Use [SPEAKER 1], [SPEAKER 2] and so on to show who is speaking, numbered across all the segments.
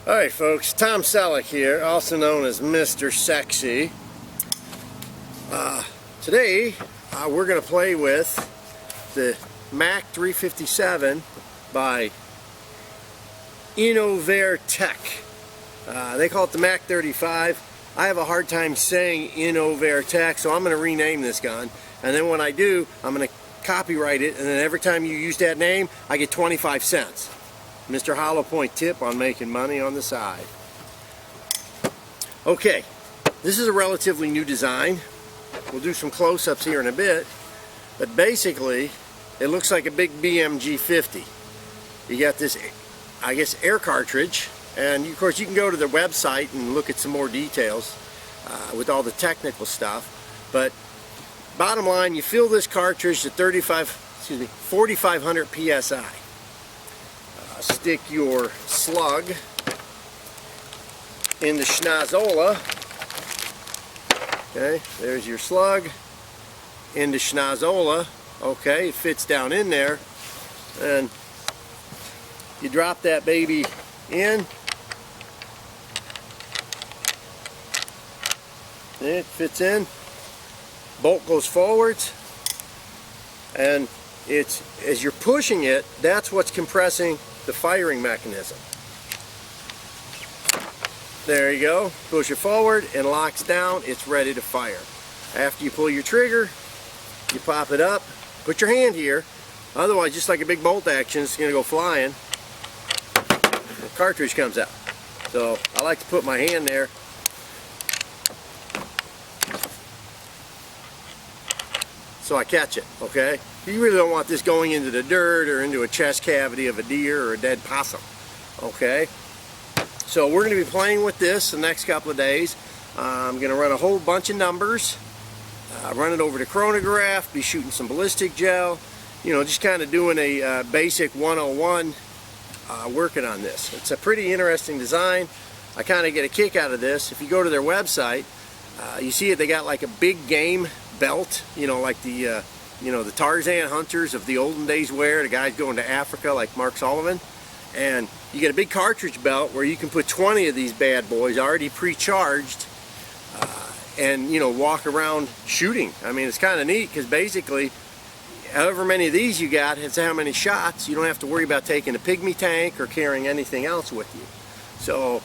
[SPEAKER 1] Alright folks, Tom Selleck here, also known as Mr. Sexy. Today we're going to play with the Mac 357 by Invoairtech. They call it the Mac 35. I have a hard time saying Invoairtech, so I'm going to rename this gun. And then when I do, I'm going to copyright it, and then every time you use that name, I get 25 cents. Mr. Hollow Point tip on making money on the side. Okay, this is a relatively new design. We'll do some close-ups here in a bit, but basically it looks like a big BMG 50. You got this, I guess, air cartridge, and of course you can go to their website and look at some more details with all the technical stuff. But bottom line, you fill this cartridge to 4,500 psi. Stick your slug in the schnozola. Okay, there's your slug in the schnozola. Okay, it fits down in there, and you drop that baby in. It fits in. Bolt goes forwards, and it's, as you're pushing it, that's what's compressing the firing mechanism. There you go. Push it forward and locks down. It's ready to fire. After you pull your trigger, you pop it up. Put your hand here. Otherwise, just like a big bolt action, it's going to go flying. The cartridge comes out. So I like to put my hand there. So I catch it, okay? You really don't want this going into the dirt or into a chest cavity of a deer or a dead possum, okay? So we're going to be playing with this the next couple of days. I'm going to run a whole bunch of numbers, run it over the chronograph, be shooting some ballistic gel, you know, just kind of doing a basic 101 working on this. It's a pretty interesting design. I kind of get a kick out of this. If you go to their website, you see it, they got like a big game belt, you know, like the the Tarzan hunters of the olden days wear, the guys going to Africa like Mark Sullivan. And you get a big cartridge belt where you can put 20 of these bad boys already pre-charged and, you know, walk around shooting. I mean, it's kind of neat because basically however many of these you got, it's how many shots. You don't have to worry about taking a pygmy tank or carrying anything else with you. So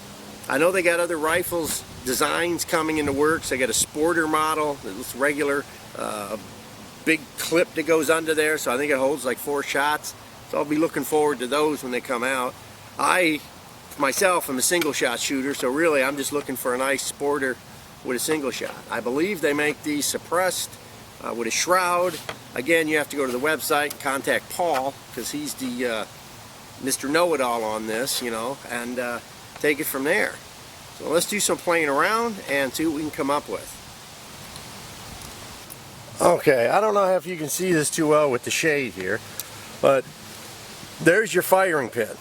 [SPEAKER 1] I know they got other rifles designs coming into works. They got a sporter model that's regular, big clip that goes under there, so I think it holds like 4 shots. So I'll be looking forward to those when they come out. I myself am a single shot shooter, so really I'm just looking for a nice sporter with a single shot. I believe they make these suppressed with a shroud. Again, you have to go to the website and contact Paul, because he's the Mr. Know-It-All on this, you know, and take it from there. So let's do some playing around and see what we can come up with. Okay, I don't know if you can see this too well with the shade here, but there's your firing pin.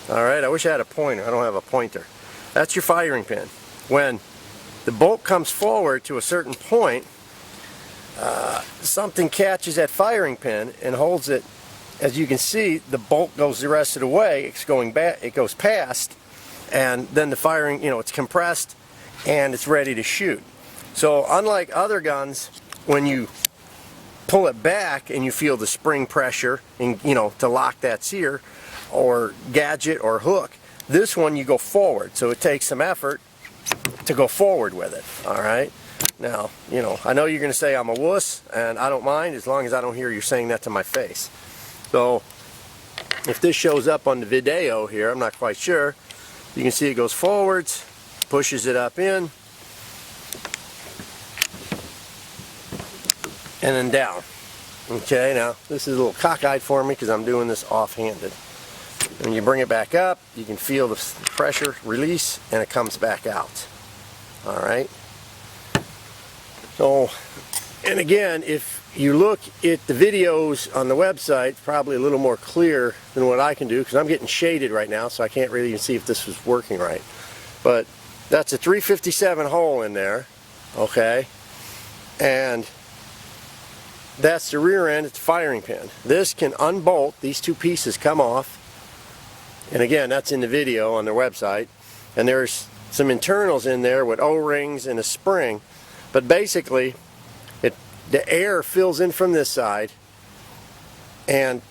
[SPEAKER 1] Alright, I wish I had a pointer. I don't have a pointer. That's your firing pin. When the bolt comes forward to a certain point, something catches that firing pin and holds it. As you can see, the bolt goes the rest of the way. It's going back, it goes past, and then the firing, you know, it's compressed and it's ready to shoot. So unlike other guns, when you pull it back and you feel the spring pressure and, you know, to lock that sear or gadget or hook, this one you go forward, so it takes some effort to go forward with it. Alright, now, you know, I know you're going to say I'm a wuss, and I don't mind as long as I don't hear you saying that to my face. So if this shows up on the video here, I'm not quite sure. You can see it goes forwards, pushes it up in, and then down. Okay, now this is a little cockeyed for me because I'm doing this offhanded. When you bring it back up, you can feel the pressure release and it comes back out. Alright. So, and again, if you look at the videos on the website, it's probably a little more clear than what I can do because I'm getting shaded right now, so I can't really even see if this was working right. But that's a 357 hole in there, okay? And that's the rear end, it's the firing pin. This can unbolt, these two pieces come off, and again, that's in the video on their website. and there's some internals in there with O-rings and a spring, but basically the air fills in from this side and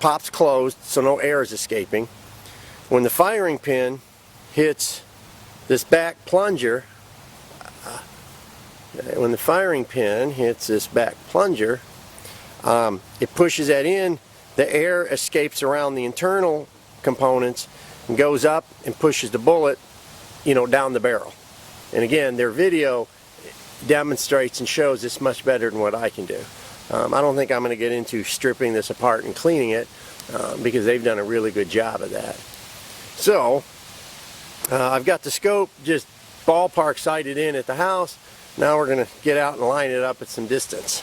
[SPEAKER 1] pops closed, so no air is escaping. When the firing pin hits this back plunger, it pushes that in, the air escapes around the internal components and goes up and pushes the bullet down the barrel. And again, their video demonstrates and shows this much better than what I can do. I don't think I'm going to get into stripping this apart and cleaning it because they've done a really good job of that. So I've got the scope just ballpark sighted in at the house. Now we're going to get out and line it up at some distance.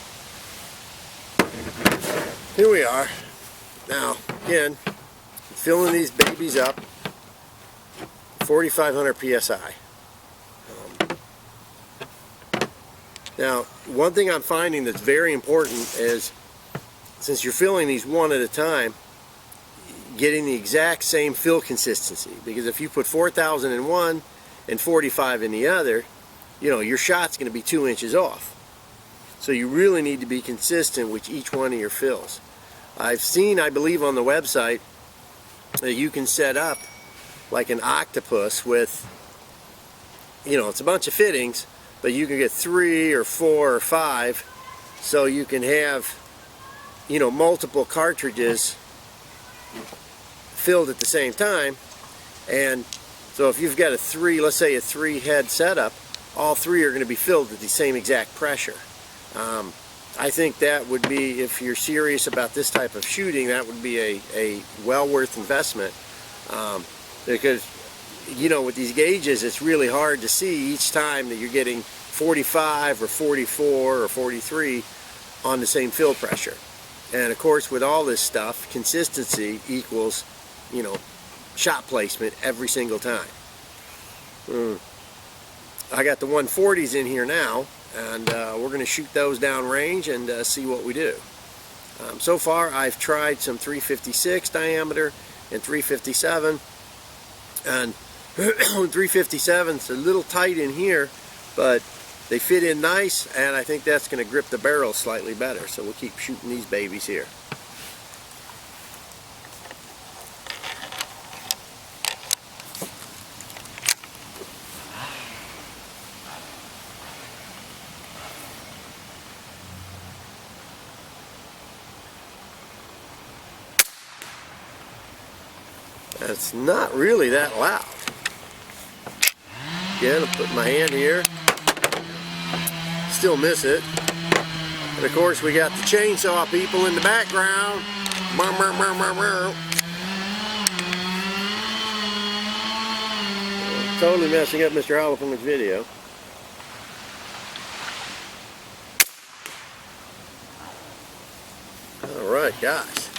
[SPEAKER 1] Here we are. Now again, filling these babies up, 4,500 psi. Now, one thing I'm finding that's very important is, since you're filling these one at a time, getting the exact same fill consistency. Because if you put 4,000 in one and 45 in the other, your shot's going to be 2 inches off. So you really need to be consistent with each one of your fills. I've seen, I believe on the website, that you can set up like an octopus with, it's a bunch of fittings, but you can get 3 or 4 or 5, so you can have, multiple cartridges filled at the same time. And so if you've got let's say a 3-head setup, all 3 are going to be filled at the same exact pressure. I think that would be, if you're serious about this type of shooting, that would be a well worth investment, because with these gauges, it's really hard to see each time that you're getting 45 or 44 or 43 on the same fill pressure. And of course, with all this stuff, consistency equals, shot placement every single time. I got the 140s in here now, and we're going to shoot those down range and see what we do. So far, I've tried some 356 diameter and 357, and 357's a little tight in here, but they fit in nice, and I think that's going to grip the barrel slightly better. So we'll keep shooting these babies here. It's not really that loud. Again, I'll put my hand here. Still miss it. And of course, we got the chainsaw people in the background. Totally messing up Mr. Oliphant's video. Alright, guys.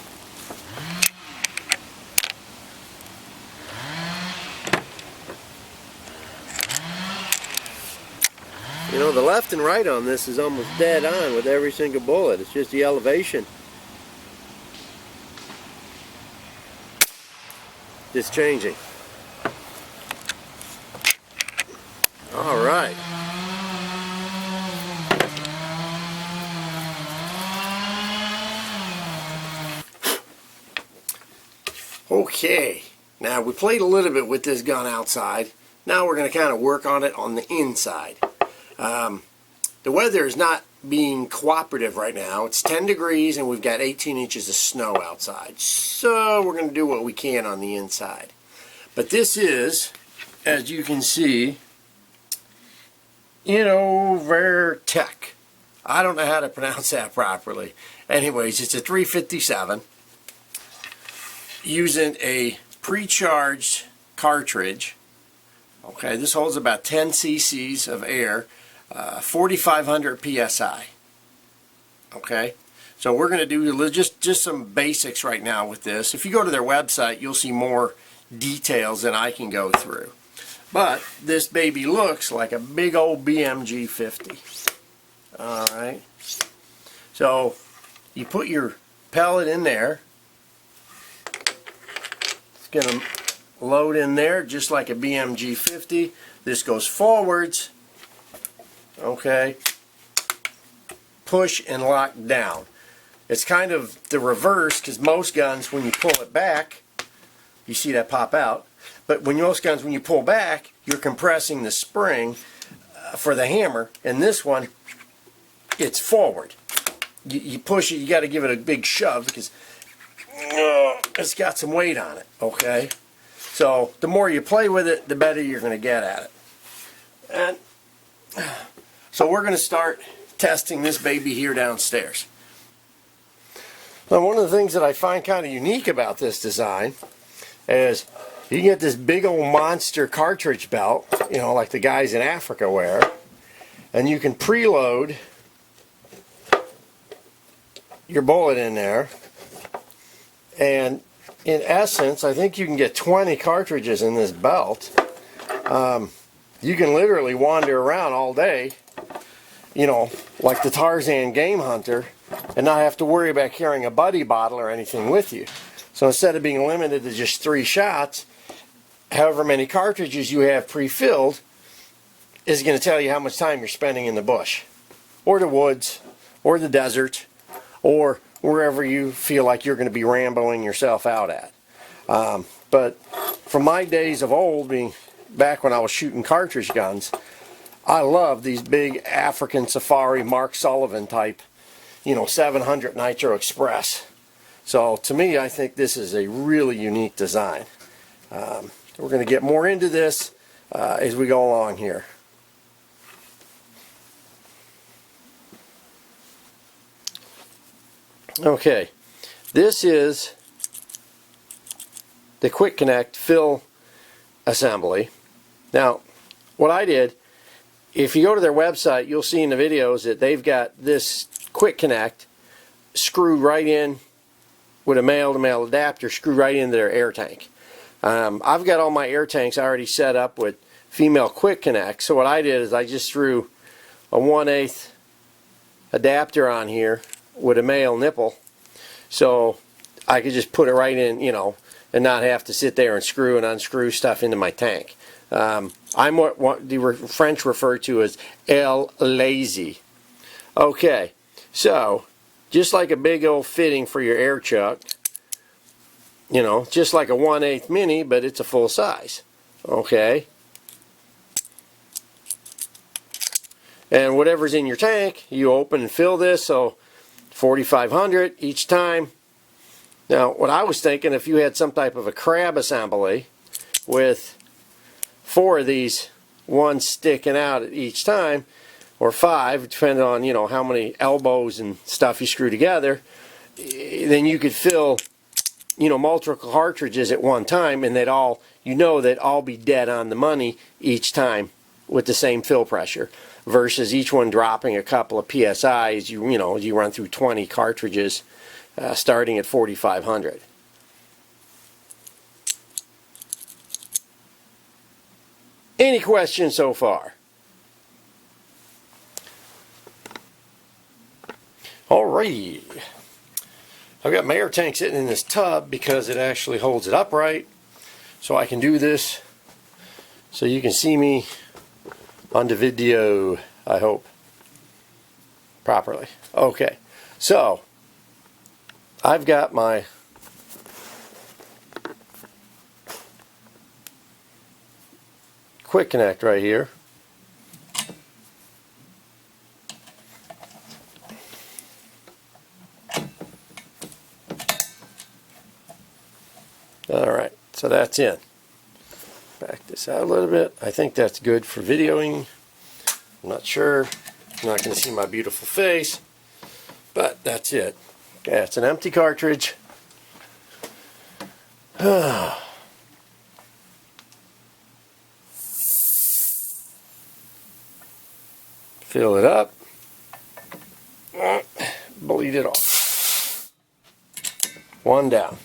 [SPEAKER 1] The left and right on this is almost dead on with every single bullet. It's just the elevation that's changing. All right. Okay. Now, we played a little bit with this gun outside. Now we're going to kind of work on it on the inside. The weather is not being cooperative right now. It's 10 degrees and we've got 18 inches of snow outside. So we're going to do what we can on the inside. But this is, as you can see, Invoairtech. I don't know how to pronounce that properly. Anyways, it's a 357 using a pre-charged cartridge. Okay, this holds about 10 cc's of air. 4,500 psi. Okay, so we're going to do just some basics right now with this. If you go to their website, you'll see more details than I can go through. But this baby looks like a big old BMG 50. All right. So you put your pellet in there. It's going to load in there just like a BMG 50. This goes forwards, okay, push and lock down. It's kind of the reverse, because most guns, when you pull it back, you see that pop out. But when most guns, when you pull back, you're compressing the spring for the hammer. And this one, it's forward. You push it, you got to give it a big shove because it's got some weight on it, okay? So the more you play with it, the better you're going to get at it. And so we're going to start testing this baby here downstairs. Now, one of the things that I find kind of unique about this design is you get this big old monster cartridge belt, you know, like the guys in Africa wear, and you can preload your bullet in there, and in essence I think you can get 20 cartridges in this belt. You can literally wander around all day, you know, like the Tarzan game hunter, and not have to worry about carrying a buddy bottle or anything with you. So instead of being limited to just 3 shots, however many cartridges you have pre-filled is going to tell you how much time you're spending in the bush, or the woods, or the desert, or wherever you feel like you're going to be rambling yourself out at. But from my days of old, being back when I was shooting cartridge guns, I love these big African Safari Mark Sullivan type, you know, 700 Nitro Express. So to me, I think this is a really unique design. We're going to get more into this as we go along here. Okay, this is the Quick Connect fill assembly. Now, what I did, if you go to their website, you'll see in the videos that they've got this Quick Connect screwed right in with a male-to-male adapter screwed right into their air tank. I've got all my air tanks already set up with female Quick Connect, so what I did is I just threw a 1/8 adapter on here with a male nipple, so I could just put it right in, you know, and not have to sit there and screw and unscrew stuff into my tank. I'm what the French refer to as el lazy. Okay, so just like a big old fitting for your air chuck, you know, just like a 1/8 mini, but it's a full size. Okay, and whatever's in your tank, you open and fill this, so 4,500 each time. Now, what I was thinking, if you had some type of a crab assembly with 4 of these, one sticking out at each time, or 5, depending on, you know, how many elbows and stuff you screw together, then you could fill, you know, multiple cartridges at one time, and they'd all, you know, they'd all be dead on the money each time with the same fill pressure, versus each one dropping a couple of psi as you know, as you run through 20 cartridges starting at 4,500. Any questions so far? Alrighty. I've got my air tank sitting in this tub because it actually holds it upright, so I can do this so you can see me on the video, I hope, properly. Okay, so I've got my Quick Connect right here. Alright, so that's in. Back this out a little bit. I think that's good for videoing. I'm not sure. You're not going to see my beautiful face, but that's it. Okay, it's an empty cartridge. Fill it up. Bleed it off. One down.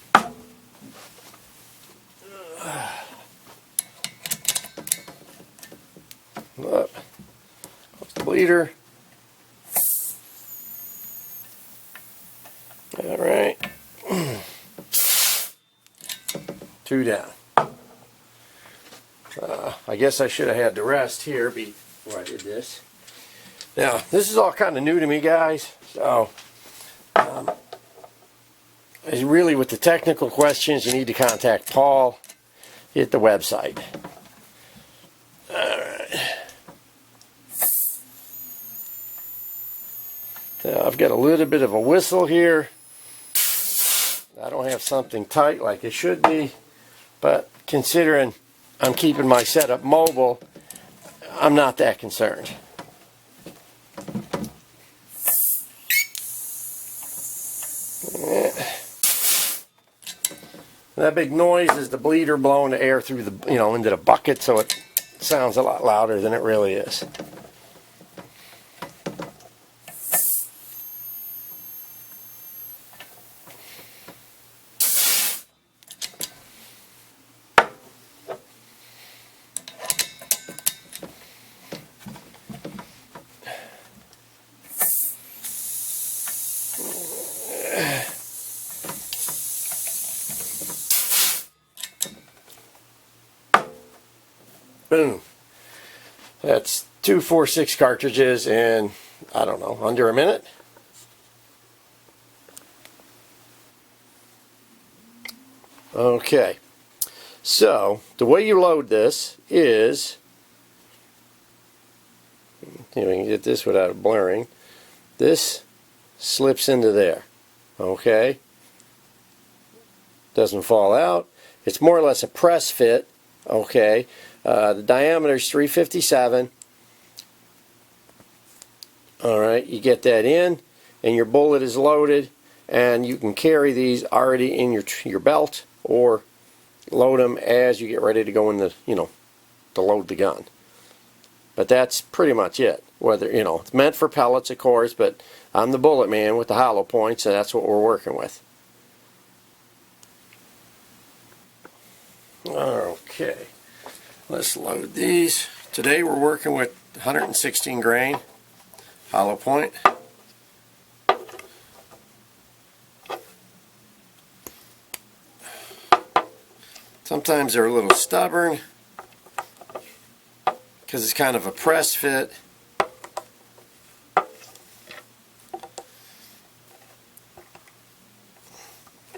[SPEAKER 1] Up. The bleeder. All right. 2 down. I guess I should have had the rest here before I did this. Now, this is all kind of new to me, guys. So, really with the technical questions, you need to contact Paul. Hit the website. Alright. Now, I've got a little bit of a whistle here. I don't have something tight like it should be, but considering I'm keeping my setup mobile, I'm not that concerned. That big noise is the bleeder blowing the air through the, into the bucket, so it sounds a lot louder than it really is. Boom. That's 246 cartridges in, I don't know, under a minute. Okay. So, the way you load this is, we can get this without it blurring. This slips into there. Okay. Doesn't fall out. It's more or less a press fit. Okay. The diameter is 357. Alright, you get that in, and your bullet is loaded, and you can carry these already in your belt, or load them as you get ready to go in the, to load the gun. But that's pretty much it. Whether, it's meant for pellets, of course, but I'm the bullet man with the hollow points, so that's what we're working with. Okay. Let's load these. Today we're working with 116 grain hollow point. Sometimes they're a little stubborn because it's kind of a press fit.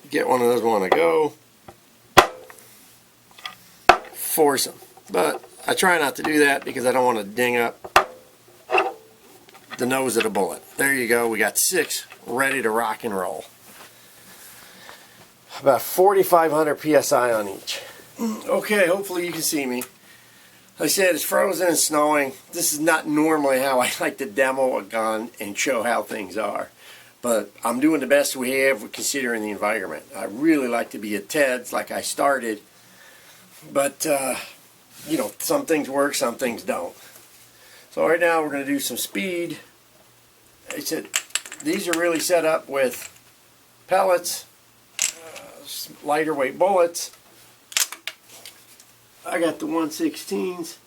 [SPEAKER 1] Get one of those want to go, force them. But I try not to do that because I don't want to ding up the nose of the bullet. There you go. We got 6 ready to rock and roll. About 4,500 psi on each. Okay, hopefully you can see me. Like I said, it's frozen and snowing. This is not normally how I like to demo a gun and show how things are. But I'm doing the best we have considering the environment. I really like to be at Ted's like I started. But, some things work, some things don't. So right now we're going to do some speed. I said these are really set up with pellets, lighter weight bullets. I got the 116s.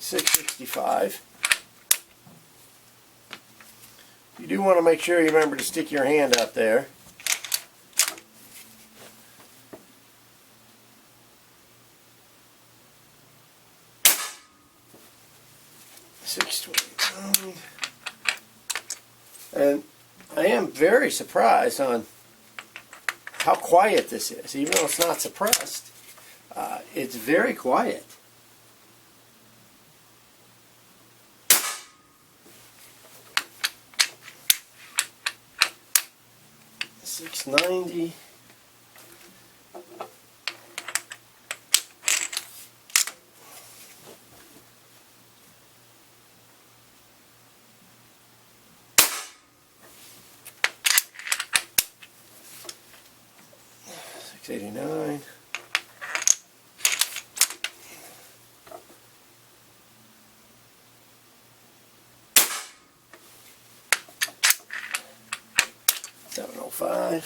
[SPEAKER 1] .665. You do want to make sure you remember to stick your hand up there. .629. And I am very surprised on how quiet this is. Even though it's not suppressed, it's very quiet. .690. .689. .705.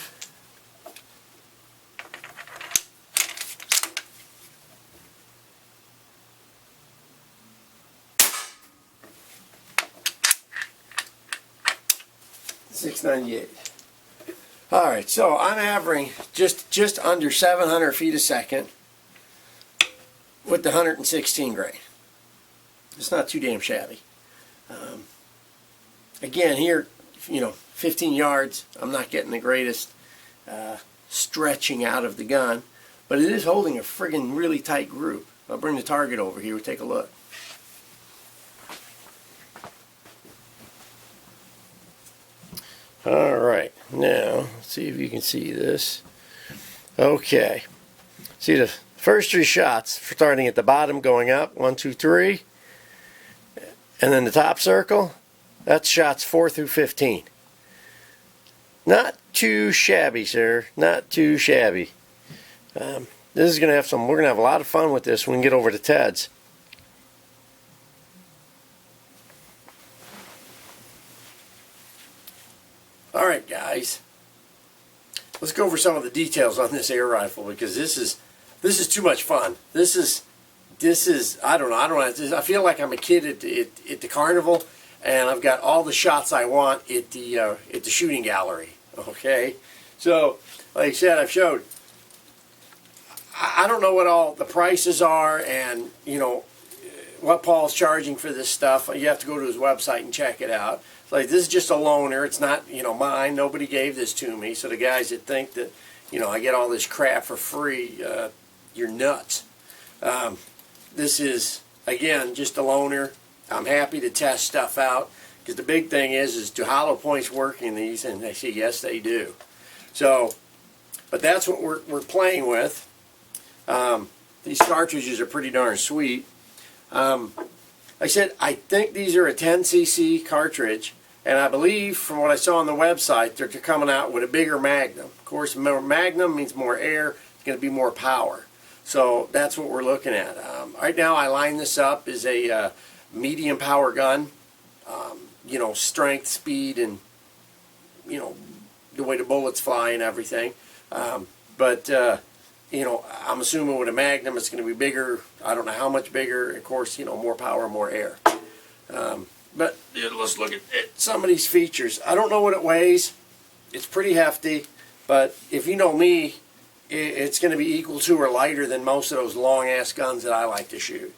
[SPEAKER 1] .698. All right, so I'm averaging just under 700 feet a second with the 116 grain. It's not too damn shabby. Again, here, 15 yards, I'm not getting the greatest stretching out of the gun, but it is holding a friggin' really tight group. I'll bring the target over here, we'll take a look. Alright, now, let's see if you can see this. Okay, see the first 3 shots, starting at the bottom, going up, 1, 2, 3, and then the top circle, that's shots 4 through 15. Not too shabby, sir, not too shabby. This is going to have we're going to have a lot of fun with this when we get over to Ted's. Alright guys, let's go over some of the details on this air rifle, because this is too much fun. This is I don't know, I feel like I'm a kid at the carnival, and I've got all the shots I want at the shooting gallery. Okay, so like I said, I've showed, I don't know what all the prices are, and what Paul's charging for this stuff. You have to go to his website and check it out. Like, this is just a loaner. It's not, mine. Nobody gave this to me. So the guys that think that, I get all this crap for free, you're nuts. This is, again, just a loaner. I'm happy to test stuff out, because the big thing is do hollow points work in these? And they say, yes, they do. So, but that's what we're playing with. These cartridges are pretty darn sweet. Like I said, I think these are a 10cc cartridge, and I believe from what I saw on the website, they're coming out with a bigger magnum. Of course, more magnum means more air. It's going to be more power. So that's what we're looking at. Right now, I line this up as a medium power gun. Strength, speed, and the way the bullets fly and everything. But I'm assuming with a Magnum it's going to be bigger. I don't know how much bigger. Of course, more power, more air. But let's look at some of these features. I don't know what it weighs. It's pretty hefty, but if you know me, it's going to be equal to or lighter than most of those long-ass guns that I like to shoot.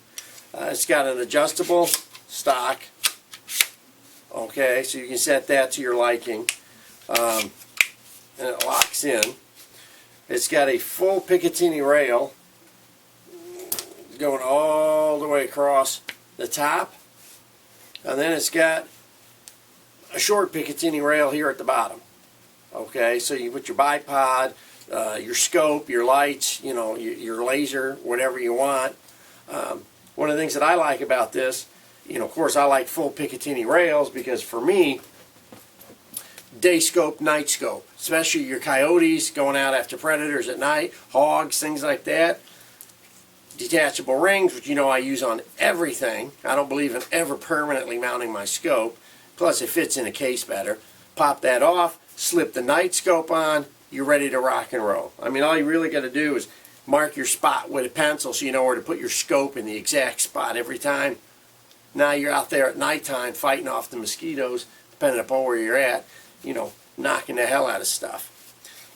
[SPEAKER 1] It's got an adjustable stock. Okay, so you can set that to your liking, and it locks in. It's got a full Picatinny rail going all the way across the top, and then it's got a short Picatinny rail here at the bottom. Okay, so you put your bipod, your scope, your lights, your laser, whatever you want. One of the things that I like about this, of course I like full Picatinny rails, because for me, day scope, night scope, especially your coyotes going out after predators at night, hogs, things like that. Detachable rings, which I use on everything. I don't believe in ever permanently mounting my scope. Plus it fits in a case better. Pop that off, slip the night scope on, you're ready to rock and roll. I mean, all you really got to do is mark your spot with a pencil so you know where to put your scope in the exact spot every time. Now you're out there at nighttime fighting off the mosquitoes, depending upon where you're at, knocking the hell out of stuff.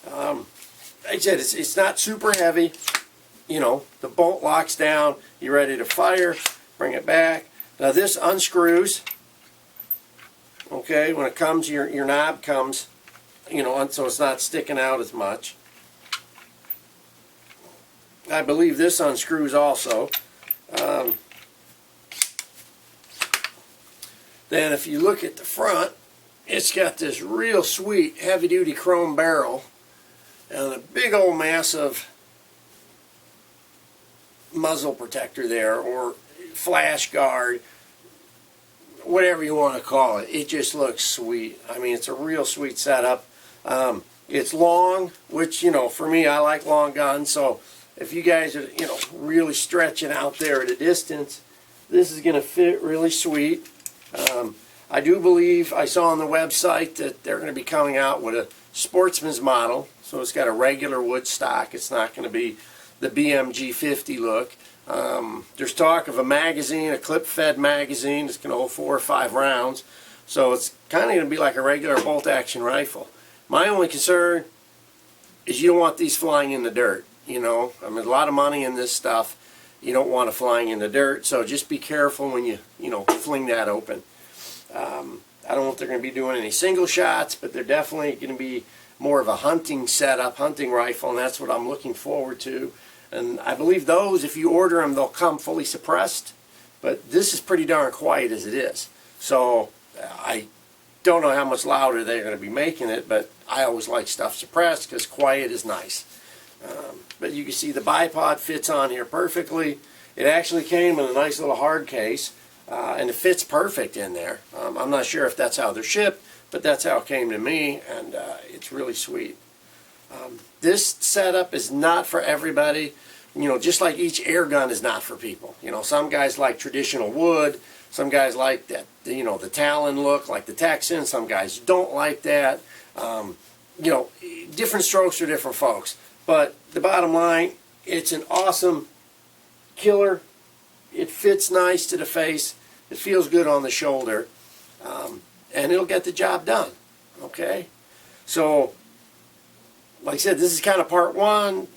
[SPEAKER 1] Like I said, it's not super heavy. The bolt locks down, you're ready to fire, bring it back. Now this unscrews, okay, when it comes, your knob comes, so it's not sticking out as much. I believe this unscrews also. Then if you look at the front, it's got this real sweet heavy-duty chrome barrel and a big old massive muzzle protector there, or flash guard, whatever you want to call it. It just looks sweet. I mean, it's a real sweet setup. It's long, which, for me, I like long guns, so if you guys are, really stretching out there at a distance, this is going to fit really sweet. I do believe I saw on the website that they're going to be coming out with a sportsman's model, so it's got a regular wood stock. It's not going to be the BMG 50 look. There's talk of a magazine, a clip-fed magazine. It's going to hold 4 or 5 rounds, so it's kind of going to be like a regular bolt-action rifle. My only concern is you don't want these flying in the dirt. You know, I mean, a lot of money in this stuff. You don't want it flying in the dirt, so just be careful when you fling that open. I don't know if they're going to be doing any single shots, but they're definitely going to be more of a hunting setup, hunting rifle, and that's what I'm looking forward to. And I believe those, if you order them, they'll come fully suppressed. But this is pretty darn quiet as it is. So I don't know how much louder they're going to be making it, but I always like stuff suppressed because quiet is nice. But you can see the bipod fits on here perfectly. It actually came in a nice little hard case, and it fits perfect in there. I'm not sure if that's how they're shipped, but that's how it came to me, and it's really sweet. This setup is not for everybody. You know, just like each air gun is not for people. You know, some guys like traditional wood. Some guys like that, you know, the Talon look, like the Texan. Some guys don't like that. You know, different strokes for different folks. But the bottom line, it's an awesome killer. It fits nice to the face. It feels good on the shoulder. And it'll get the job done. Okay? So, like I said, this is kind of part one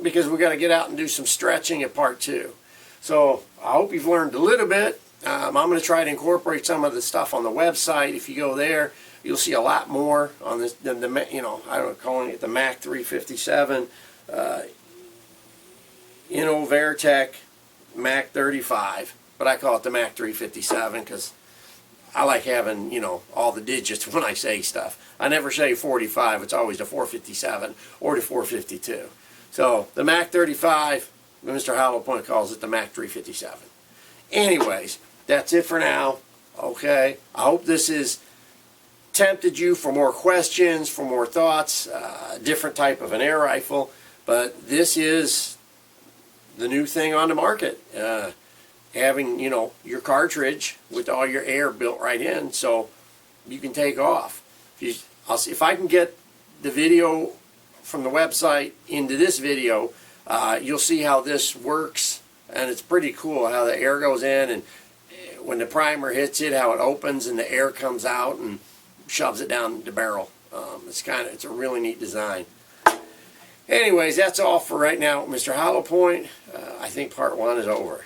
[SPEAKER 1] because we've got to get out and do some stretching at part two. So, I hope you've learned a little bit. I'm going to try to incorporate some of the stuff on the website. If you go there, you'll see a lot more on this than the, you know, I don't calling it the Mac 357, Invoairtech Mac 35, but I call it the Mac 357 because I like having, you know, all the digits when I say stuff. I never say 45. It's always the 457 or the 452. So the Mac 35, Mr. Hollow Point calls it the Mac 357. Anyways, that's it for now. Okay, I hope this has tempted you for more questions, for more thoughts, different type of an air rifle. But this is the new thing on the market. Having, you know, your cartridge with all your air built right in, so you can take off. I'll see if I can get the video from the website into this video. You'll see how this works, and it's pretty cool how the air goes in, and when the primer hits it, how it opens and the air comes out and shoves it down the barrel. It's a really neat design. Anyways, that's all for right now, Mr. Hollow Point. I think part one is over.